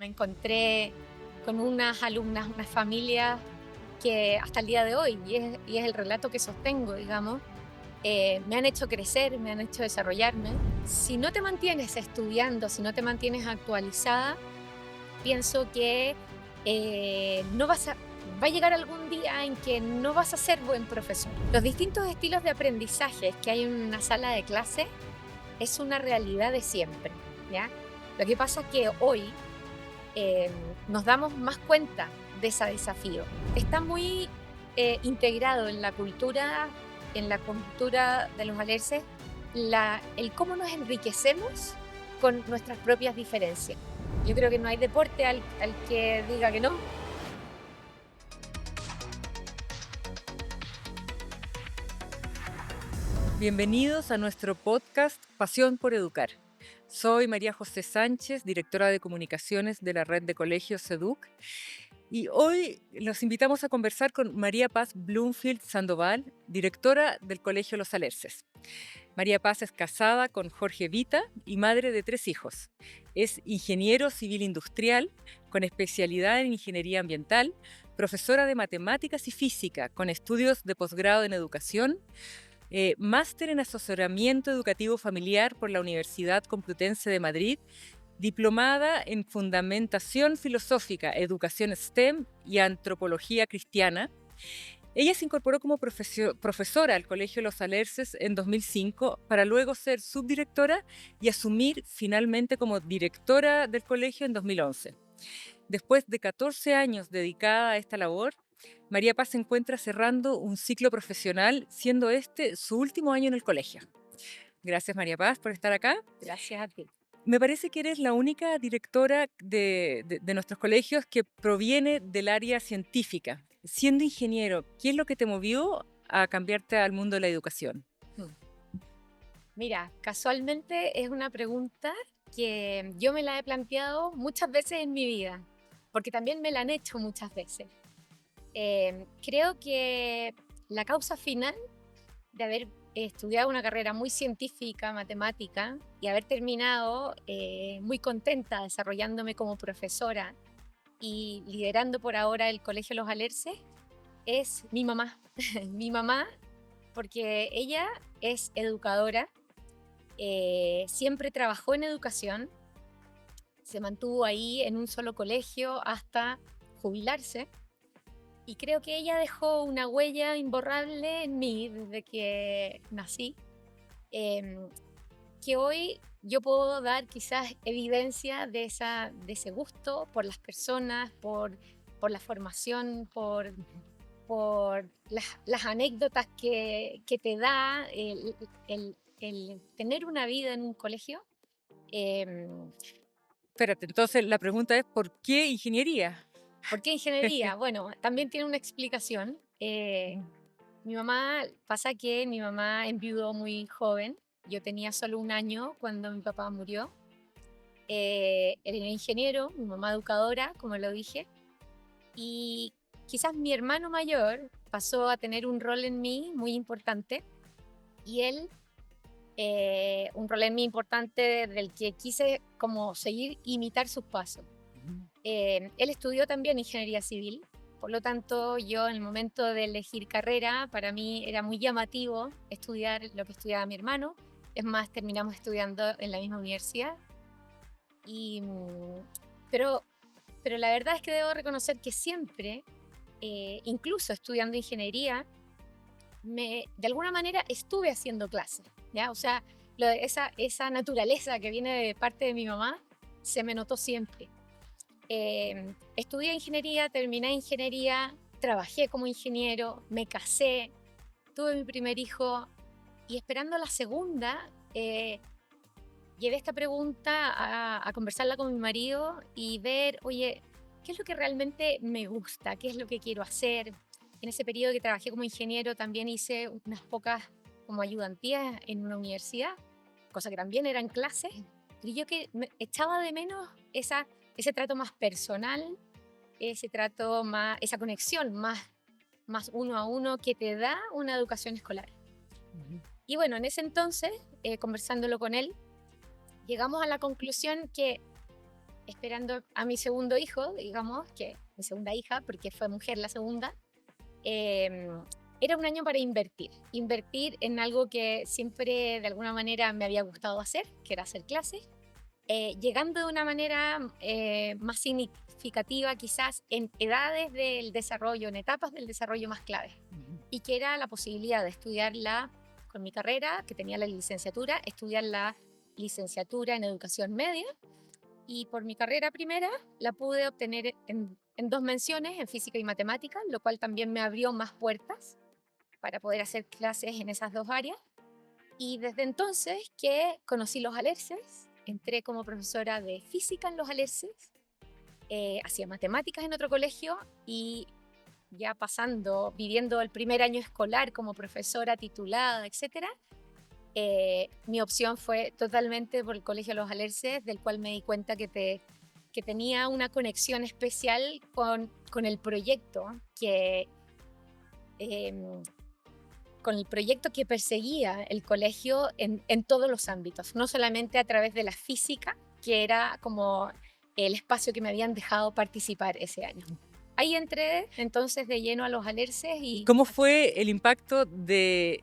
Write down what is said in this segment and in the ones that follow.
Me encontré con unas alumnas, unas familias que hasta el día de hoy, y es el relato que sostengo, digamos, me han hecho crecer, me han hecho desarrollarme. Si no te mantienes estudiando, si no te mantienes actualizada, pienso que no vas a, va a llegar algún día en que no vas a ser buen profesor. Los distintos estilos de aprendizaje que hay en una sala de clase es una realidad de siempre, ¿ya? Lo que pasa es que hoy eh, nos damos más cuenta de ese desafío. Está muy integrado en la cultura de los alerces, el cómo nos enriquecemos con nuestras propias diferencias. Yo creo que no hay deporte al que diga que no. Bienvenidos a nuestro podcast Pasión por Educar. Soy María José Sánchez, directora de comunicaciones de la red de colegios SEDUC, y hoy los invitamos a conversar con María Paz Bloomfield Sandoval, directora del Colegio Los Alerces. María Paz es casada con Jorge Vita y madre de 3 hijos. Es ingeniero civil industrial con especialidad en ingeniería ambiental, profesora de matemáticas y física con estudios de posgrado en educación, máster en asesoramiento educativo familiar por la Universidad Complutense de Madrid, diplomada en fundamentación filosófica, educación STEM y antropología cristiana. Ella se incorporó como profesora al Colegio Los Alerces en 2005 para luego ser subdirectora y asumir finalmente como directora del colegio en 2011. Después de 14 años dedicada a esta labor, María Paz se encuentra cerrando un ciclo profesional, siendo este su último año en el colegio. Gracias, María Paz, por estar acá. Gracias a ti. Me parece que eres la única directora de nuestros colegios que proviene del área científica. Siendo ingeniero, ¿qué es lo que te movió a cambiarte al mundo de la educación? Hmm. Mira, casualmente es una pregunta que yo me la he planteado muchas veces en mi vida, porque también me la han hecho muchas veces. Creo que la causa final de haber estudiado una carrera muy científica, matemática, y haber terminado muy contenta desarrollándome como profesora y liderando por ahora el Colegio Los Alerces, es mi mamá. Mi mamá, porque ella es educadora, siempre trabajó en educación, se mantuvo ahí en un solo colegio hasta jubilarse. Y creo que ella dejó una huella imborrable en mí desde que nací, em, que hoy yo puedo dar quizás evidencia de ese gusto por las personas, por la formación, por las anécdotas que te da el tener una vida en un colegio. Em, Espérate, entonces la pregunta es, ¿por qué ingeniería? ¿Por qué ingeniería? Bueno, también tiene una explicación. Mi mamá, pasa que mi mamá enviudó muy joven. Yo tenía solo un año cuando mi papá murió. Él era ingeniero, mi mamá educadora, como lo dije. Y quizás mi hermano mayor pasó a tener un rol en mí muy importante. Y él, un rol en mí importante del que quise como seguir, imitar sus pasos. Él estudió también ingeniería civil, por lo tanto yo en el momento de elegir carrera, para mí era muy llamativo estudiar lo que estudiaba mi hermano. Es más, terminamos estudiando en la misma universidad. Y, pero, pero la verdad es que debo reconocer que siempre, incluso estudiando ingeniería, de alguna manera estuve haciendo clases, ¿ya? O sea, esa naturaleza que viene de parte de mi mamá se me notó siempre. Estudié ingeniería, terminé ingeniería, trabajé como ingeniero, me casé, tuve mi primer hijo y esperando la segunda, llevé esta pregunta a conversarla con mi marido y ver, oye, ¿qué es lo que realmente me gusta? ¿Qué es lo que quiero hacer? En ese periodo que trabajé como ingeniero también hice unas pocas como ayudantías en una universidad, cosa que también eran clases, y yo que echaba de menos ese trato más personal, ese trato más, esa conexión más uno a uno que te da una educación escolar. Y bueno, en ese entonces, conversándolo con él, llegamos a la conclusión que esperando a mi segundo hijo, digamos, que mi segunda hija, porque fue mujer la segunda. Era un año para invertir en algo que siempre de alguna manera me había gustado hacer, que era hacer clases, llegando de una manera más significativa quizás en edades del desarrollo, en etapas del desarrollo más claves, y que era la posibilidad de estudiarla con mi carrera, que tenía la licenciatura, estudiar la licenciatura en educación media, y por mi carrera primera la pude obtener en 2 menciones, en física y matemática, lo cual también me abrió más puertas para poder hacer clases en esas 2 áreas. Y desde entonces que conocí los alerces, entré como profesora de física en los alerces, hacía matemáticas en otro colegio y ya viviendo el primer año escolar como profesora titulada, etcétera, mi opción fue totalmente por el Colegio Los Alerces, del cual me di cuenta que tenía una conexión especial con el proyecto con el proyecto que perseguía el colegio en todos los ámbitos, no solamente a través de la física, que era como el espacio que me habían dejado participar ese año. Ahí entré entonces de lleno a Los Alerces. ¿Y cómo fue el impacto de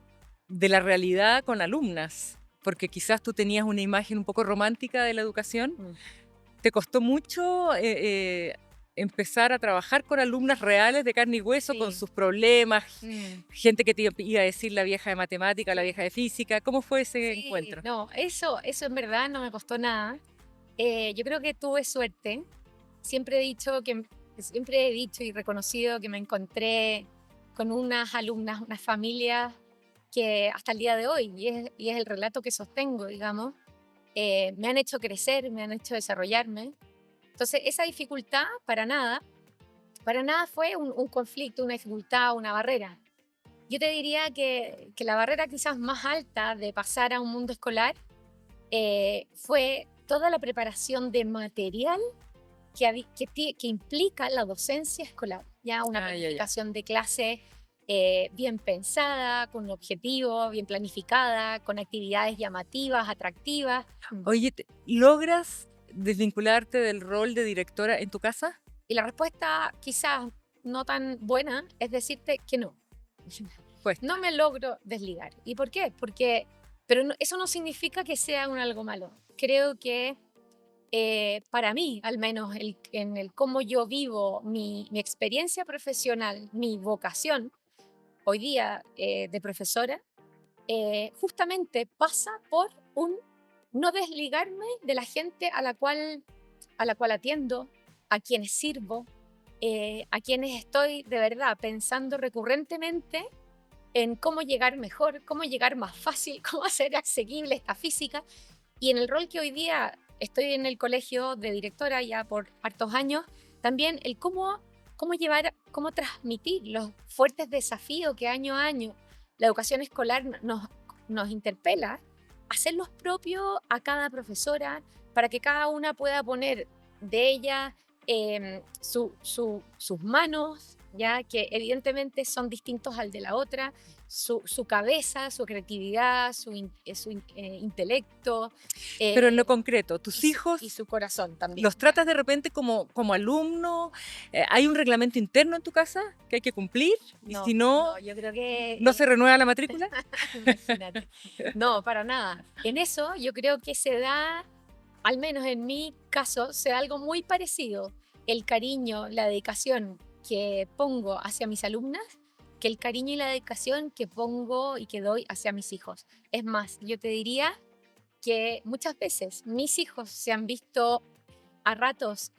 la realidad con alumnas? Porque quizás tú tenías una imagen un poco romántica de la educación. ¿Te costó mucho empezar a trabajar con alumnas reales de carne y hueso, sí, con sus problemas? Gente que te iba a decir la vieja de matemática, la vieja de física. ¿Cómo fue ese encuentro? No, eso en verdad no me costó nada. Yo creo que tuve suerte. Siempre he dicho y reconocido que me encontré con unas alumnas, unas familias que hasta el día de hoy, y es el relato que sostengo, digamos, me han hecho crecer, me han hecho desarrollarme. Entonces, esa dificultad para nada fue un conflicto, una dificultad, una barrera. Yo te diría que la barrera quizás más alta de pasar a un mundo escolar fue toda la preparación de material que implica la docencia escolar. Ya una planificación de clase bien pensada, con un objetivo, bien planificada, con actividades llamativas, atractivas. Oye, ¿logras desvincularte del rol de directora en tu casa? Y la respuesta quizás no tan buena es decirte que no. Pues no me logro desligar. ¿Y por qué? Pero eso no significa que sea algo malo. Creo que para mí, al menos en el cómo yo vivo mi experiencia profesional, mi vocación hoy día de profesora, justamente pasa por no desligarme de la gente a la cual atiendo, a quienes sirvo, a quienes estoy de verdad pensando recurrentemente en cómo llegar mejor, cómo llegar más fácil, cómo hacer asequible esta física. Y en el rol que hoy día estoy en el colegio de directora ya por hartos años, también el cómo transmitir los fuertes desafíos que año a año la educación escolar nos interpela, hacerlos propios a cada profesora para que cada una pueda poner de ella sus manos, ya que evidentemente son distintos al de la otra, su cabeza, su creatividad, su intelecto. Pero en lo concreto, tus hijos... Y su corazón también. ¿Los tratas de repente como alumno? ¿Hay un reglamento interno en tu casa que hay que cumplir? Y si no, yo creo que... ¿no se renueva la matrícula? Imagínate. No, para nada. En eso yo creo que se da, al menos en mi caso, se da algo muy parecido. El cariño, la dedicación que pongo hacia mis alumnas, que el cariño y la dedicación que pongo y que doy hacia mis hijos. Es más, yo te diría que muchas veces mis hijos se han visto a ratos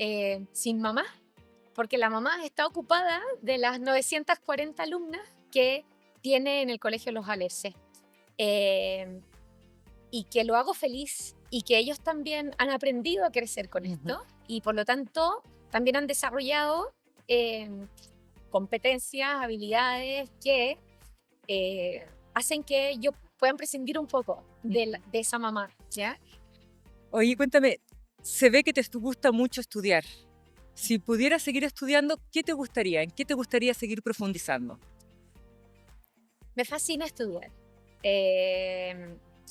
sin mamá, porque la mamá está ocupada de las 940 alumnas que tiene en el Colegio Los Alerces. Y que lo hago feliz y que ellos también han aprendido a crecer con esto y por lo tanto también han desarrollado competencias, habilidades que hacen que ellos puedan prescindir un poco de esa mamá, ¿ya? Oye, cuéntame, se ve que te gusta mucho estudiar. Si pudieras seguir estudiando, ¿qué te gustaría? ¿En qué te gustaría seguir profundizando? Me fascina estudiar.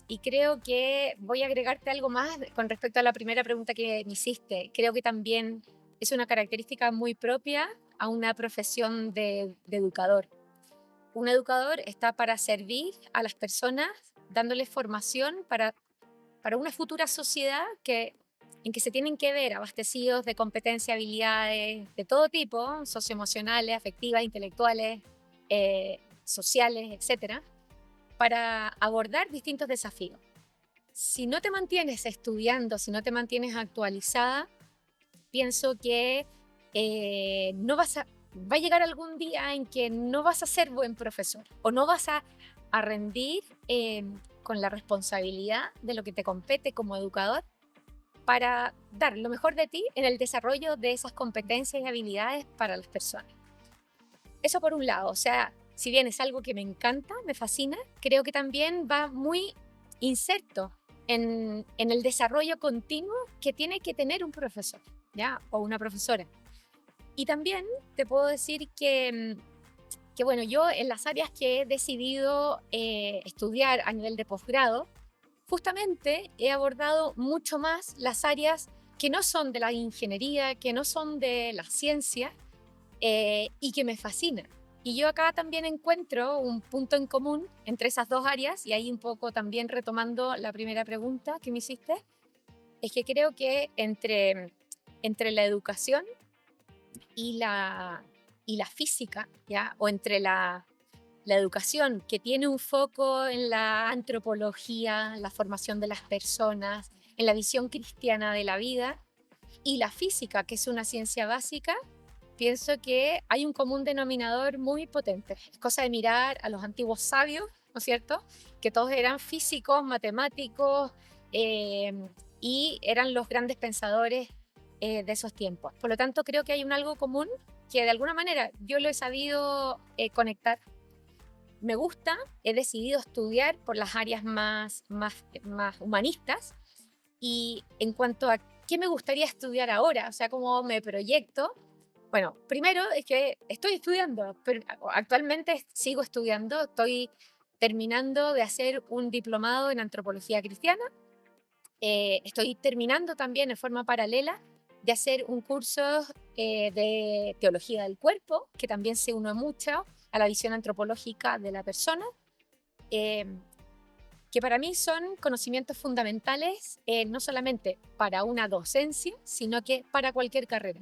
Y creo que voy a agregarte algo más con respecto a la primera pregunta que me hiciste. Creo que también es una característica muy propia a una profesión de educador. Un educador está para servir a las personas, dándoles formación para una futura sociedad en que se tienen que ver abastecidos de competencias, habilidades de todo tipo, socioemocionales, afectivas, intelectuales, sociales, etcétera, para abordar distintos desafíos. Si no te mantienes estudiando, si no te mantienes actualizada, pienso que va a llegar algún día en que no vas a ser buen profesor o no vas a rendir con la responsabilidad de lo que te compete como educador para dar lo mejor de ti en el desarrollo de esas competencias y habilidades para las personas. Eso por un lado, o sea, si bien es algo que me encanta, me fascina, creo que también va muy inserto en el desarrollo continuo que tiene que tener un profesor, ¿ya? O una profesora. Y también te puedo decir que bueno, yo en las áreas que he decidido estudiar a nivel de posgrado, justamente he abordado mucho más las áreas que no son de la ingeniería, que no son de la ciencia, y que me fascina. Y yo acá también encuentro un punto en común entre esas dos áreas, y ahí un poco también retomando la primera pregunta que me hiciste, es que creo que entre la educación y la física, ¿ya? O entre la educación que tiene un foco en la antropología, la formación de las personas, en la visión cristiana de la vida, y la física, que es una ciencia básica, pienso que hay un común denominador muy potente. Es cosa de mirar a los antiguos sabios, ¿no es cierto? Que todos eran físicos, matemáticos, eh, y eran los grandes pensadores de esos tiempos. Por lo tanto, creo que hay un algo común que de alguna manera yo lo he sabido conectar. Me gusta, he decidido estudiar por las áreas más humanistas, y en cuanto a qué me gustaría estudiar ahora, o sea, cómo me proyecto, bueno, primero es que estoy estudiando, pero actualmente sigo estudiando, estoy terminando de hacer un diplomado en antropología cristiana, estoy terminando también en forma paralela de hacer un curso de teología del cuerpo, que también se une mucho a la visión antropológica de la persona, eh, que para mí son conocimientos fundamentales, no solamente para una docencia, sino que para cualquier carrera.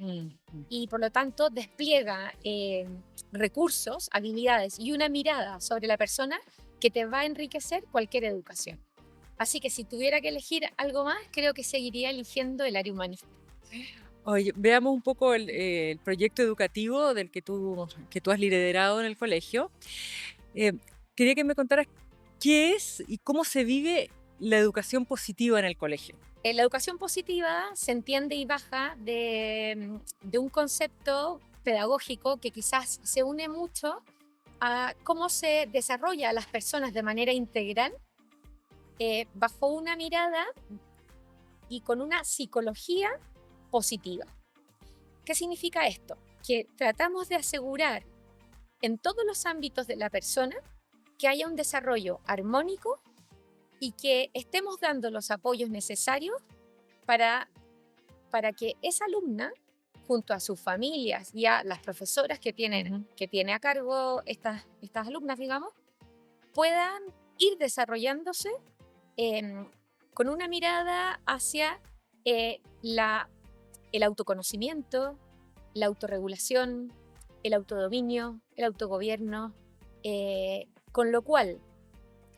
Y por lo tanto despliega recursos, habilidades y una mirada sobre la persona que te va a enriquecer cualquier educación. Así que si tuviera que elegir algo más, creo que seguiría eligiendo el área humanista. Oye, veamos un poco el proyecto educativo que tú has liderado en el colegio. Eh, Quería que me contaras qué es y cómo se vive la educación positiva en el colegio. La educación positiva se entiende y baja de un concepto pedagógico que quizás se une mucho a cómo se desarrolla a las personas de manera integral, bajo una mirada y con una psicología positiva. ¿Qué significa esto? Que tratamos de asegurar en todos los ámbitos de la persona que haya un desarrollo armónico y que estemos dando los apoyos necesarios para, para que esa alumna, junto a sus familias y a las profesoras que tiene a cargo estas alumnas, digamos, puedan ir desarrollándose eh, con una mirada hacia el autoconocimiento, la autorregulación, el autodominio, el autogobierno, con lo cual,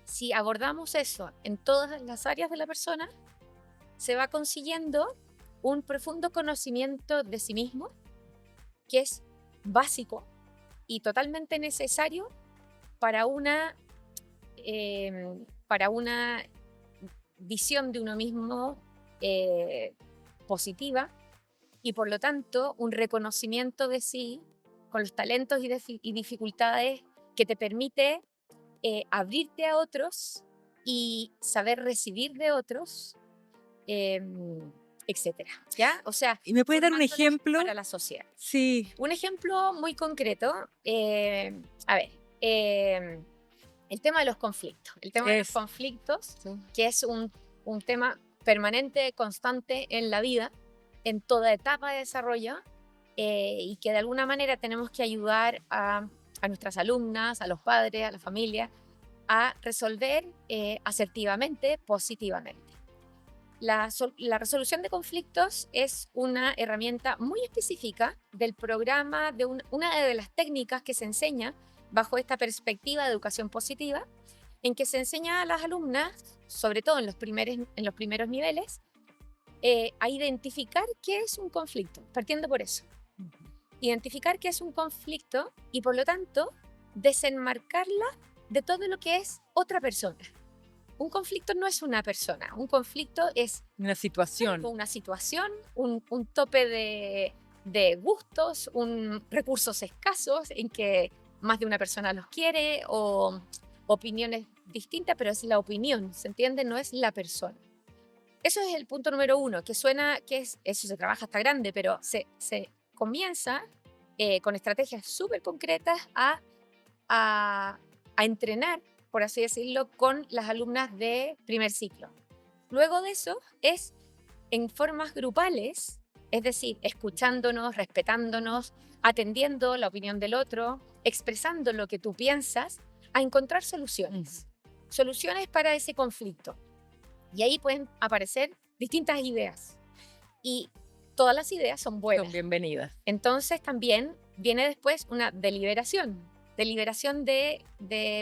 si abordamos eso en todas las áreas de la persona, se va consiguiendo un profundo conocimiento de sí mismo, que es básico y totalmente necesario para una visión de uno mismo positiva, y por lo tanto un reconocimiento de sí con los talentos y dificultades que te permite abrirte a otros y saber recibir de otros, etcétera, ¿ya? O sea, ¿Y me puedes dar un formándonos ejemplo? para la sociedad. Sí. Un ejemplo muy concreto, a ver, eh, el tema de los conflictos. El tema de los conflictos, Sí. que es un tema permanente, constante en la vida, en toda etapa de desarrollo, y que de alguna manera tenemos que ayudar a nuestras alumnas, a los padres, a la familia, a resolver asertivamente, positivamente. La resolución de conflictos es una herramienta muy específica del programa, de una de las técnicas que se enseña bajo esta perspectiva de educación positiva, en que se enseña a las alumnas, sobre todo en los primeros niveles, a identificar qué es un conflicto, partiendo por eso. Identificar qué es un conflicto y, por lo tanto, desenmarcarla de todo lo que es otra persona. Un conflicto no es una persona, un conflicto es una situación, un tope de gustos, recursos escasos en que más de una persona los quiere, o opiniones distintas, pero es la opinión, ¿se entiende? No es la persona. Eso es el punto número 1, que suena, eso se trabaja hasta grande, pero se comienza con estrategias súper concretas a entrenar, por así decirlo, con las alumnas de primer ciclo. Luego de eso es en formas grupales, es decir, escuchándonos, respetándonos, atendiendo la opinión del otro, expresando lo que tú piensas, a encontrar soluciones. Soluciones para ese conflicto. Y ahí pueden aparecer distintas ideas. Y todas las ideas son buenas. Son bienvenidas. Entonces también viene después una deliberación. Deliberación de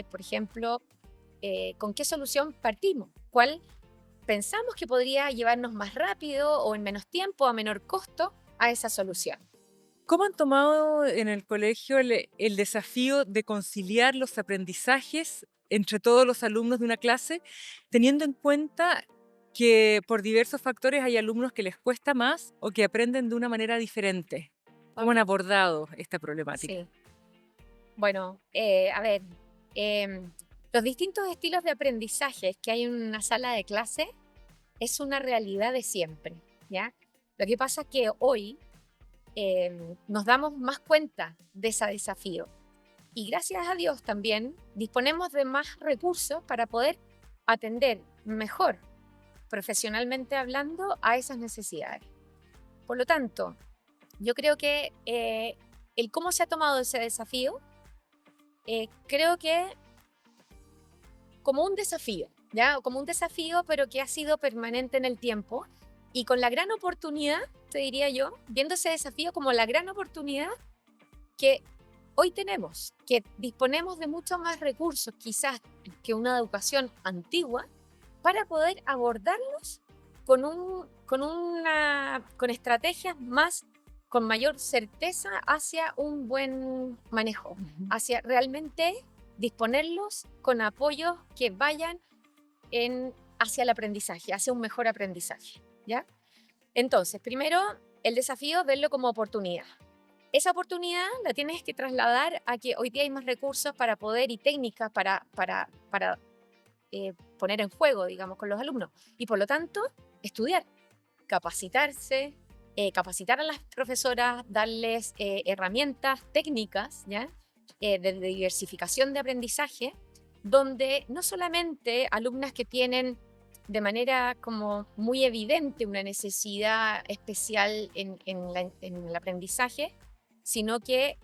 por ejemplo, ¿con qué solución partimos? ¿Cuál pensamos que podría llevarnos más rápido o en menos tiempo, a menor costo, a esa solución? ¿Cómo han tomado en el colegio el desafío de conciliar los aprendizajes entre todos los alumnos de una clase, teniendo en cuenta que por diversos factores hay alumnos que les cuesta más o que aprenden de una manera diferente? ¿Cómo han abordado esta problemática? Sí. Bueno, a ver, los distintos estilos de aprendizaje que hay en una sala de clase es una realidad de siempre, ¿ya? Lo que pasa es que hoy nos damos más cuenta de ese desafío. Y gracias a Dios también disponemos de más recursos para poder atender mejor, profesionalmente hablando, a esas necesidades. Por lo tanto, yo creo que el cómo se ha tomado ese desafío, creo que como un desafío, ¿ya? Como un desafío, pero que ha sido permanente en el tiempo y con la gran oportunidad, te diría yo, viendo ese desafío como la gran oportunidad que hoy tenemos, que disponemos de muchos más recursos quizás que una educación antigua para poder abordarlos con estrategias con mayor certeza hacia un buen manejo, hacia realmente disponerlos con apoyos que vayan hacia el aprendizaje, hacia un mejor aprendizaje, ¿ya? Entonces, primero, el desafío, verlo como oportunidad. Esa oportunidad la tienes que trasladar a que hoy día hay más recursos para poder y técnicas para poner en juego, digamos, con los alumnos. Y por lo tanto, estudiar, capacitarse, capacitar a las profesoras, darles herramientas técnicas, ¿ya? De diversificación de aprendizaje, donde no solamente alumnas que tienen de manera como muy evidente una necesidad especial en el aprendizaje, sino que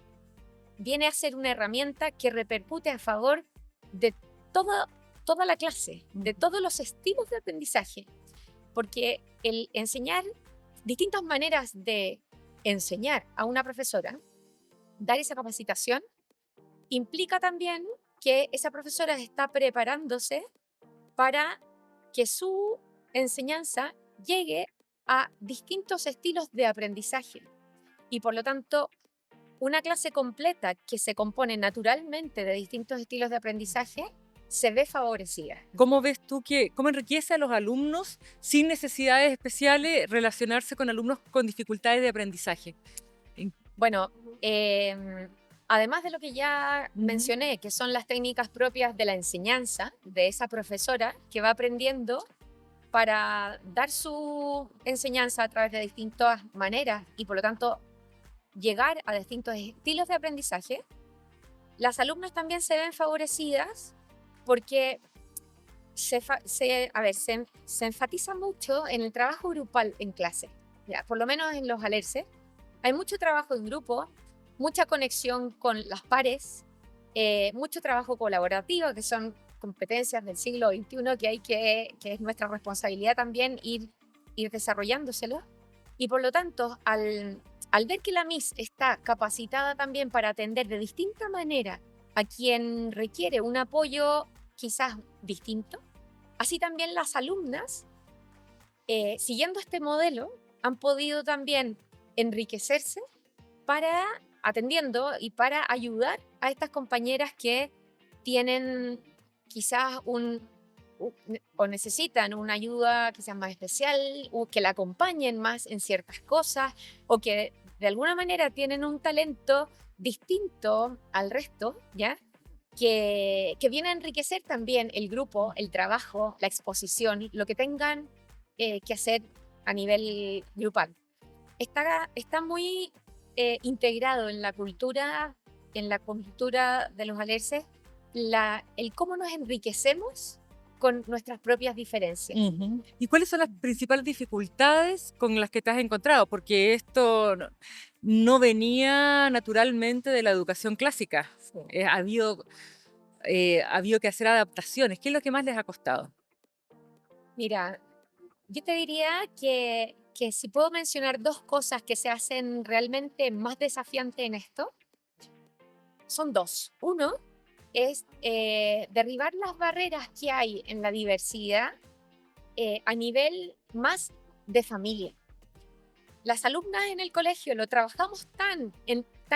viene a ser una herramienta que repercute a favor de toda la clase, de todos los estilos de aprendizaje, porque el enseñar distintas maneras de enseñar a una profesora, dar esa capacitación, implica también que esa profesora está preparándose para que su enseñanza llegue a distintos estilos de aprendizaje y por lo tanto una clase completa que se compone naturalmente de distintos estilos de aprendizaje se ve favorecida. ¿Cómo ves tú cómo enriquece a los alumnos sin necesidades especiales relacionarse con alumnos con dificultades de aprendizaje? Bueno, además de lo que ya mencioné, que son las técnicas propias de la enseñanza de esa profesora que va aprendiendo para dar su enseñanza a través de distintas maneras y por lo tanto llegar a distintos estilos de aprendizaje, las alumnas también se ven favorecidas porque se enfatiza mucho en el trabajo grupal en clase, ¿ya? Por lo menos en los alerces. Hay mucho trabajo en grupo, mucha conexión con las pares, mucho trabajo colaborativo, que son competencias del siglo XXI que es nuestra responsabilidad también ir desarrollándoselo. Y por lo tanto, al ver que la Miss está capacitada también para atender de distinta manera a quien requiere un apoyo quizás distinto, así también las alumnas, siguiendo este modelo, han podido también enriquecerse para atendiendo y para ayudar a estas compañeras que tienen quizás o necesitan una ayuda quizás más especial, o que la acompañen más en ciertas cosas, o que de alguna manera tienen un talento distinto al resto, ¿ya? Que viene a enriquecer también el grupo, el trabajo, la exposición, lo que tengan que hacer a nivel grupal. Está muy integrado en la cultura de los alerces, el cómo nos enriquecemos con nuestras propias diferencias. ¿Y cuáles son las principales dificultades con las que te has encontrado? Porque esto no venía naturalmente de la educación clásica. Sí. Ha habido que hacer adaptaciones. ¿Qué es lo que más les ha costado? Mira, yo te diría que si puedo mencionar dos cosas que se hacen realmente más desafiantes en esto, son dos. Uno es derribar las barreras que hay en la diversidad a nivel más de familia. Las alumnas en el colegio lo trabajamos tan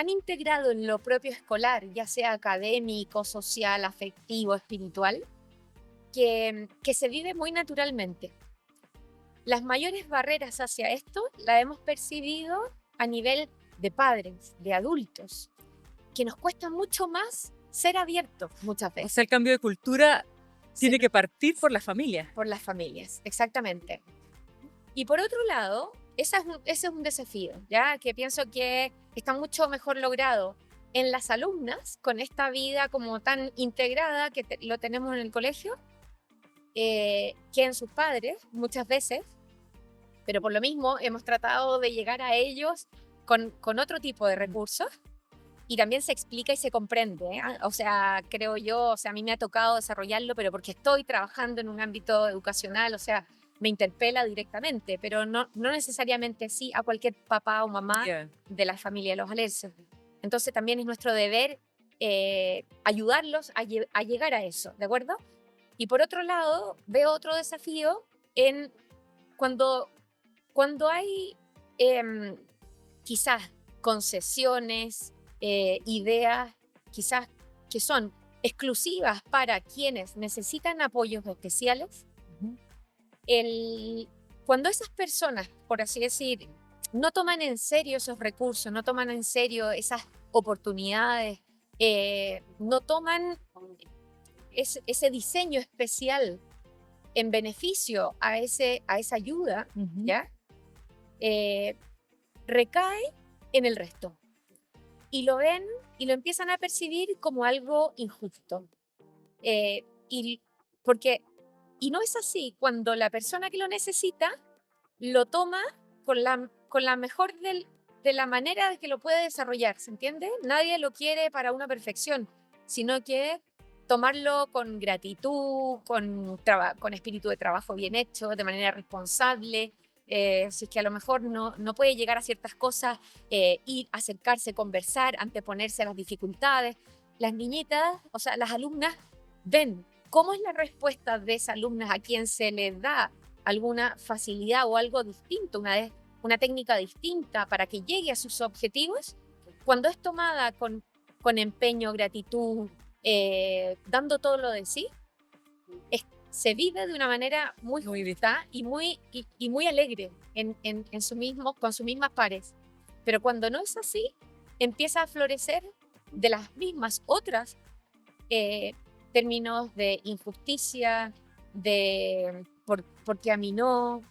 integrado en lo propio escolar, ya sea académico, social, afectivo, espiritual, que se vive muy naturalmente. Las mayores barreras hacia esto las hemos percibido a nivel de padres, de adultos, que nos cuesta mucho más ser abiertos muchas O veces. sea, el cambio de cultura tiene que partir por la familia. Por las familias, exactamente. Y por otro lado, ese es un desafío, ¿ya? Que pienso que está mucho mejor logrado en las alumnas, con esta vida como tan integrada que lo tenemos en el colegio, que en sus padres muchas veces, pero por lo mismo hemos tratado de llegar a ellos con otro tipo de recursos y también se explica y se comprende, ¿eh? O sea, creo yo, o sea, a mí me ha tocado desarrollarlo, pero porque estoy trabajando en un ámbito educacional, o sea, me interpela directamente, pero no necesariamente sí a cualquier papá o mamá de la familia de los alerces. Entonces también es nuestro deber ayudarlos a llegar a eso, ¿de acuerdo? Y por otro lado, veo otro desafío en cuando hay quizás concesiones, ideas quizás que son exclusivas para quienes necesitan apoyos especiales, cuando esas personas, por así decir, no toman en serio esos recursos, no toman en serio esas oportunidades, no toman ese diseño especial en beneficio a esa ayuda, ¿ya? Recae en el resto. Y lo ven y lo empiezan a percibir como algo injusto. Y no es así. Cuando la persona que lo necesita lo toma con la mejor de la manera de que lo puede desarrollar, ¿se entiende? Nadie lo quiere para una perfección, sino que tomarlo con gratitud, con espíritu de trabajo bien hecho, de manera responsable. Si es que a lo mejor no puede llegar a ciertas cosas, ir, acercarse, conversar, anteponerse a las dificultades. Las niñitas, o sea, las alumnas ven cómo es la respuesta de esas alumnas a quien se les da alguna facilidad o algo distinto, una técnica distinta para que llegue a sus objetivos, cuando es tomada con empeño, gratitud, dando todo lo de sí, se vive de una manera muy justa y muy alegre con sus mismas pares. Pero cuando no es así, empieza a florecer de las mismas otras términos de injusticia, porque a mí no,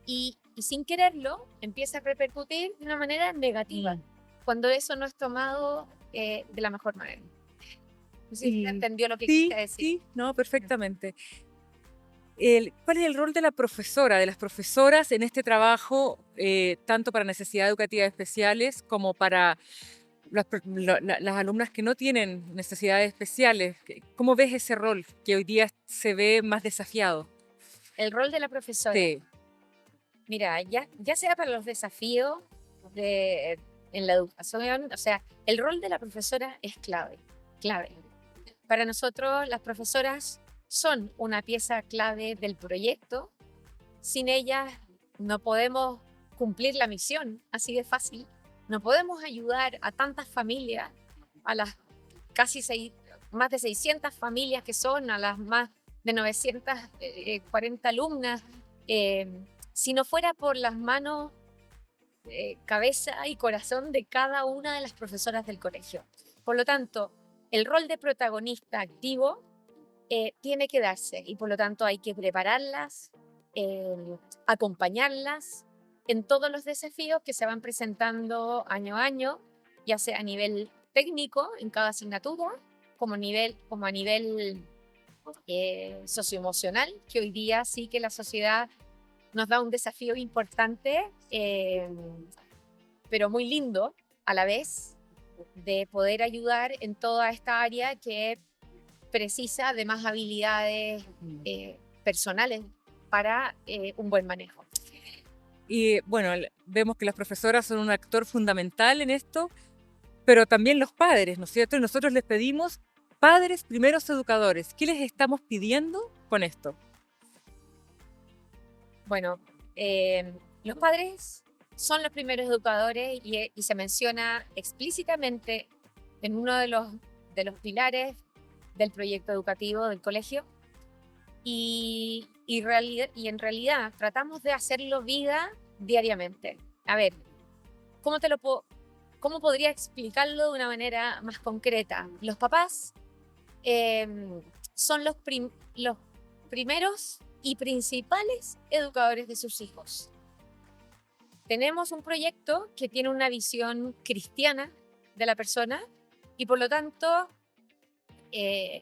y sin quererlo empieza a repercutir de una manera negativa, cuando eso no es tomado de la mejor manera. No sé si se Y entendió lo que sí, quise decir. sí, no, perfectamente. ¿Cuál es el rol de la profesora, de las profesoras en este trabajo, tanto para necesidades educativas especiales como para las alumnas que no tienen necesidades especiales? ¿Cómo ves ese rol que hoy día se ve más desafiado? El rol de la profesora. Sí. Mira, ya sea para los desafíos de, en la educación, o sea, el rol de la profesora es clave, clave. Para nosotros, las profesoras son una pieza clave del proyecto. Sin ellas no podemos cumplir la misión, así de fácil. No podemos ayudar a tantas familias, a las más de 600 familias que son, a las más de 940 alumnas, eh, si no fuera por las manos, cabeza y corazón de cada una de las profesoras del colegio. Por lo tanto, el rol de protagonista activo tiene que darse y por lo tanto hay que prepararlas, acompañarlas en todos los desafíos que se van presentando año a año, ya sea a nivel técnico en cada asignatura, como a nivel socioemocional, que hoy día sí que la sociedad nos da un desafío importante, pero muy lindo a la vez, de poder ayudar en toda esta área que precisa de más habilidades personales para un buen manejo. Y bueno, vemos que las profesoras son un actor fundamental en esto, pero también los padres, ¿no es cierto? Y nosotros les pedimos, padres, primeros educadores, ¿qué les estamos pidiendo con esto? Bueno, los padres son los primeros educadores y se menciona explícitamente en uno de los pilares del proyecto educativo del colegio y en realidad tratamos de hacerlo vida diariamente. A ver, ¿cómo podría explicarlo de una manera más concreta? Los papás son los primeros y principales educadores de sus hijos. Tenemos un proyecto que tiene una visión cristiana de la persona y por lo tanto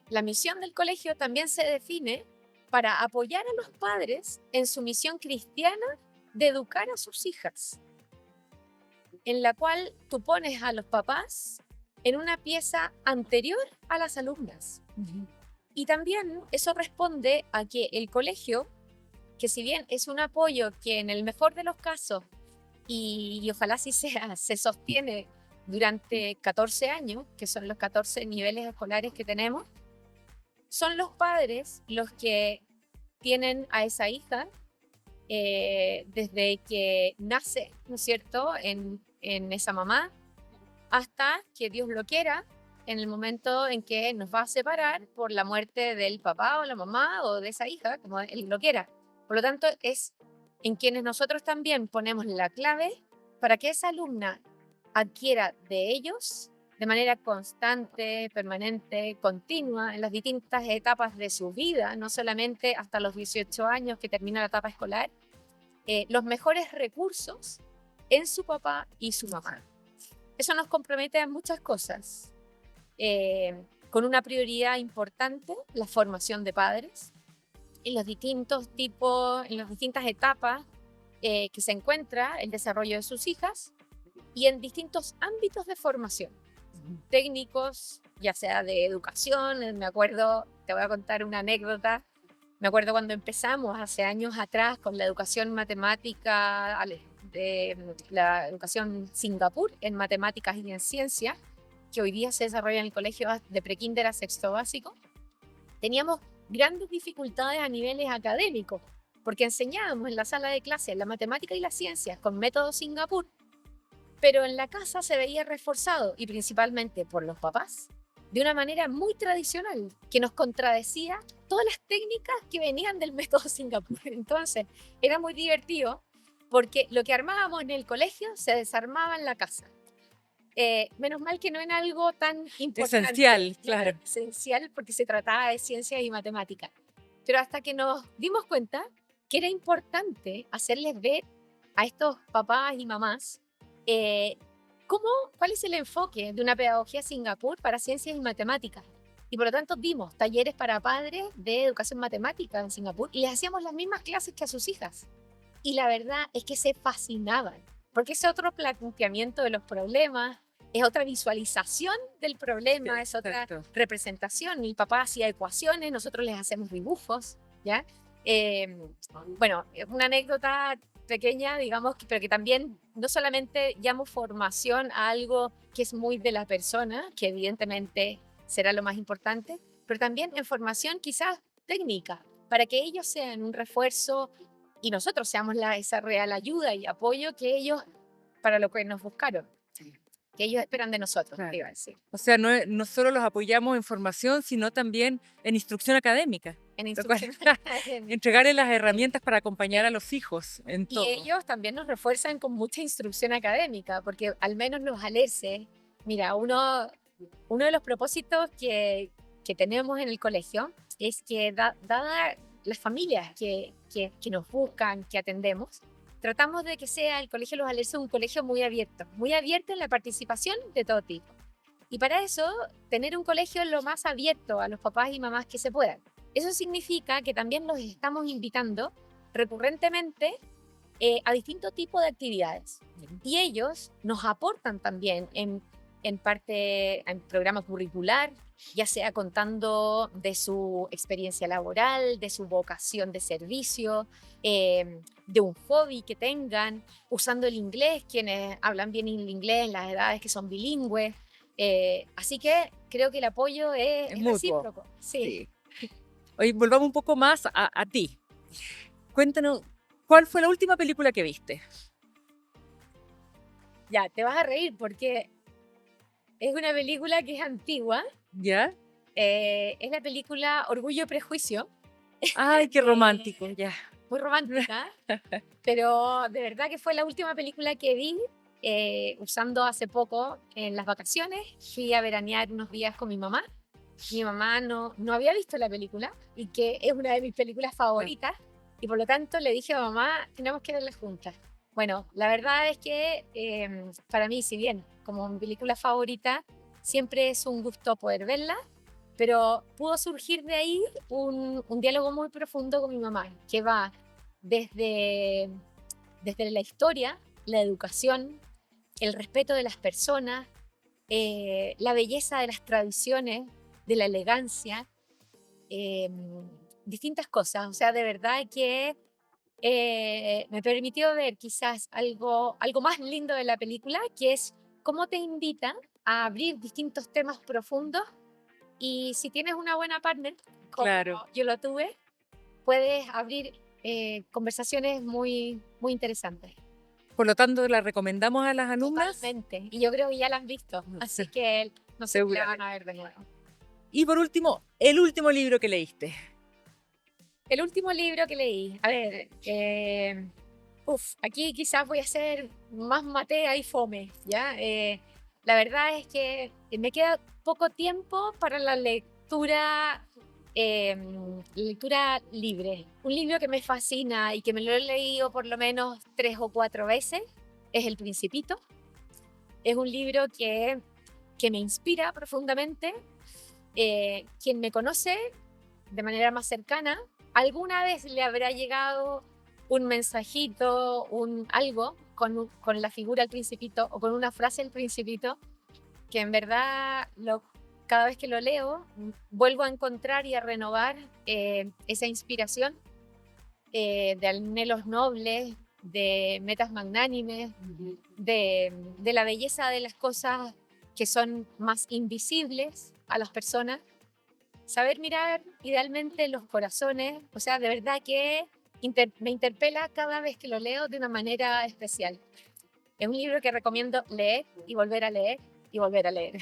la misión del colegio también se define para apoyar a los padres en su misión cristiana de educar a sus hijas, en la cual tú pones a los papás en una pieza anterior a las alumnas. Y también eso responde a que el colegio, que si bien es un apoyo que en el mejor de los casos, y ojalá así sea, se sostiene durante 14 años, que son los 14 niveles escolares que tenemos, son los padres los que tienen a esa hija desde que nace, ¿no es cierto?, en esa mamá, hasta que Dios lo quiera, en el momento en que nos va a separar por la muerte del papá o la mamá o de esa hija, como él lo quiera. Por lo tanto, es en quienes nosotros también ponemos la clave para que esa alumna adquiera de ellos de manera constante, permanente, continua, en las distintas etapas de su vida, no solamente hasta los 18 años que termina la etapa escolar, los mejores recursos en su papá y su mamá. Eso nos compromete a muchas cosas, con una prioridad importante, la formación de padres, en los distintos tipos, en las distintas etapas que se encuentra el desarrollo de sus hijas y en distintos ámbitos de formación, técnicos, ya sea de educación. Me acuerdo, te voy a contar una anécdota, me acuerdo cuando empezamos hace años atrás con la educación matemática, de la educación Singapur en matemáticas y en ciencias, que hoy día se desarrolla en el colegio de prekinder a sexto básico. Teníamos grandes dificultades a niveles académicos, porque enseñábamos en la sala de clase la matemática y las ciencias con método Singapur, pero en la casa se veía reforzado, y principalmente por los papás, de una manera muy tradicional, que nos contradecía todas las técnicas que venían del método Singapur. Entonces, era muy divertido, porque lo que armábamos en el colegio se desarmaba en la casa. Menos mal que no era algo tan importante. Esencial, claro. Esencial, porque se trataba de ciencia y matemática. Pero hasta que nos dimos cuenta que era importante hacerles ver a estos papás y mamás cuál es el enfoque de una pedagogía Singapur para ciencias y matemáticas. Y por lo tanto dimos talleres para padres de educación matemática en Singapur y les hacíamos las mismas clases que a sus hijas. Y la verdad es que se fascinaban, porque es otro planteamiento de los problemas, es otra visualización del problema, es otra Exacto. representación. Mi papá hacía ecuaciones, nosotros les hacemos dibujos, ¿ya? Eh, bueno, es una anécdota pequeña, digamos, pero que también no solamente llamo formación a algo que es muy de la persona, que evidentemente será lo más importante, pero también en formación quizás técnica, para que ellos sean un refuerzo y nosotros seamos esa real ayuda y apoyo que ellos, para lo que nos buscaron, que ellos esperan de nosotros, te Claro. iba a decir, O sea, no solo los apoyamos en formación, sino también en instrucción académica. en Lo cual, instrucción académica. entregarles las Sí. herramientas para acompañar a los hijos en Y todo. ellos también nos refuerzan con mucha instrucción académica, porque al menos los alerces, mira, uno de los propósitos que tenemos en el colegio es que, dada las familias que nos buscan, que atendemos, tratamos de que sea el Colegio Los Alerces un colegio muy abierto en la participación de todo tipo. Y para eso, tener un colegio lo más abierto a los papás y mamás que se puedan. Eso significa que también los estamos invitando recurrentemente a distintos tipos de actividades. Y ellos nos aportan también en parte en programa curricular, ya sea contando de su experiencia laboral, de su vocación de servicio, de un hobby que tengan, usando el inglés, quienes hablan bien el inglés en las edades que son bilingües. Así que creo que el apoyo Es es mutuo. recíproco. Sí. Sí. Oye, volvamos un poco más a ti. Cuéntanos, ¿cuál fue la última película que viste? Ya, te vas a reír porque es una película que es antigua. ¿Ya? Es la película Orgullo y Prejuicio, Ay, qué eh, romántico, ya. muy romántica, pero de verdad que fue la última película que vi usando hace poco en las vacaciones. Fui a veranear unos días con mi mamá. Mi mamá no había visto la película y que es una de mis películas favoritas y por lo tanto le dije a mamá, tenemos que verla juntas. Bueno, la verdad es que para mí, si bien como mi película favorita, siempre es un gusto poder verla, pero pudo surgir de ahí un diálogo muy profundo con mi mamá, que va desde, desde la historia, la educación, el respeto de las personas, la belleza de las tradiciones, de la elegancia, eh, distintas cosas. O sea, de verdad que me permitió ver quizás algo más lindo de la película, que es cómo te invita a abrir distintos temas profundos y si tienes una buena partner, como Claro. yo lo tuve, puedes abrir conversaciones muy, muy interesantes. Por lo tanto, ¿la recomendamos a las alumnas? Totalmente. Y yo creo que ya la han visto, así que no sé si la van Seguramente. a ver de nuevo. Y por último, el último libro que leíste. El último libro que leí, a ver, aquí quizás voy a ser más matea y fome, ¿ya? La verdad es que me queda poco tiempo para lectura libre. Un libro que me fascina y que me lo he leído por lo menos 3 o 4 veces es El Principito. Es un libro que me inspira profundamente. Quien me conoce de manera más cercana, alguna vez le habrá llegado un mensajito, algo con la figura del Principito o con una frase del Principito, que en verdad cada vez que lo leo vuelvo a encontrar y a renovar esa inspiración de anhelos nobles, de metas magnánimes, de la belleza de las cosas que son más invisibles a las personas. Saber mirar idealmente los corazones, o sea, de verdad que me interpela cada vez que lo leo de una manera especial. Es un libro que recomiendo leer y volver a leer y volver a leer.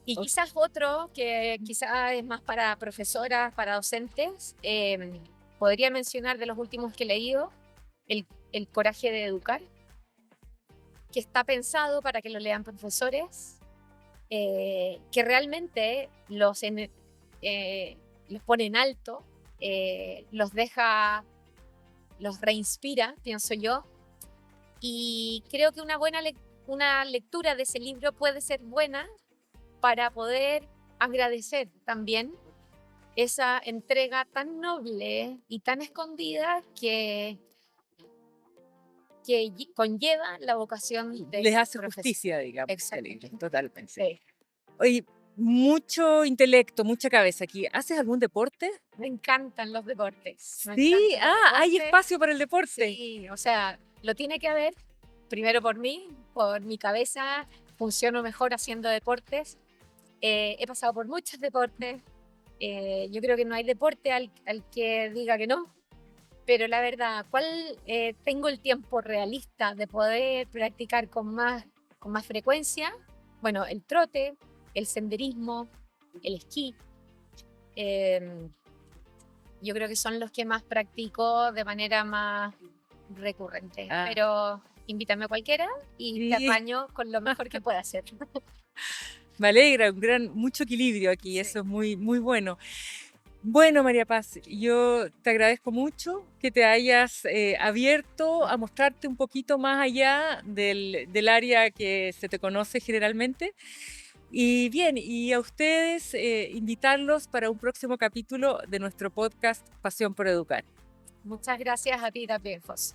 Y Ok. quizás otro que quizás es más para profesoras, para docentes, podría mencionar de los últimos que he leído, el Coraje de Educar, que está pensado para que lo lean profesores, que realmente los pone en alto, los reinspira, pienso yo, y creo que una lectura de ese libro puede ser buena para poder agradecer también esa entrega tan noble y tan escondida que conlleva la vocación de Les hace profesor. justicia, digamos, este libro, Exactamente. totalmente. Sí. Oye, mucho intelecto, mucha cabeza aquí. ¿Haces algún deporte? Me encantan los deportes. Me Sí, encantan los hay deportes. espacio para el deporte. Sí, o sea, lo tiene que haber, primero por mi cabeza, funciono mejor haciendo deportes. He pasado por muchos deportes. Yo creo que no hay deporte al que diga que no, pero la verdad, ¿cuál tengo el tiempo realista de poder practicar con más frecuencia? Bueno, el trote, el senderismo, el esquí. em, yo creo que son los que más practico de manera más recurrente, Ah, pero invítame a cualquiera y te sí, apaño con lo mejor que pueda hacer. me alegra, mucho equilibrio aquí, Sí. eso es muy, muy bueno. Bueno, María Paz, yo te agradezco mucho que te hayas abierto a mostrarte un poquito más allá del área que se te conoce generalmente. Y bien, y a ustedes invitarlos para un próximo capítulo de nuestro podcast Pasión por Educar. Muchas gracias a ti también, José.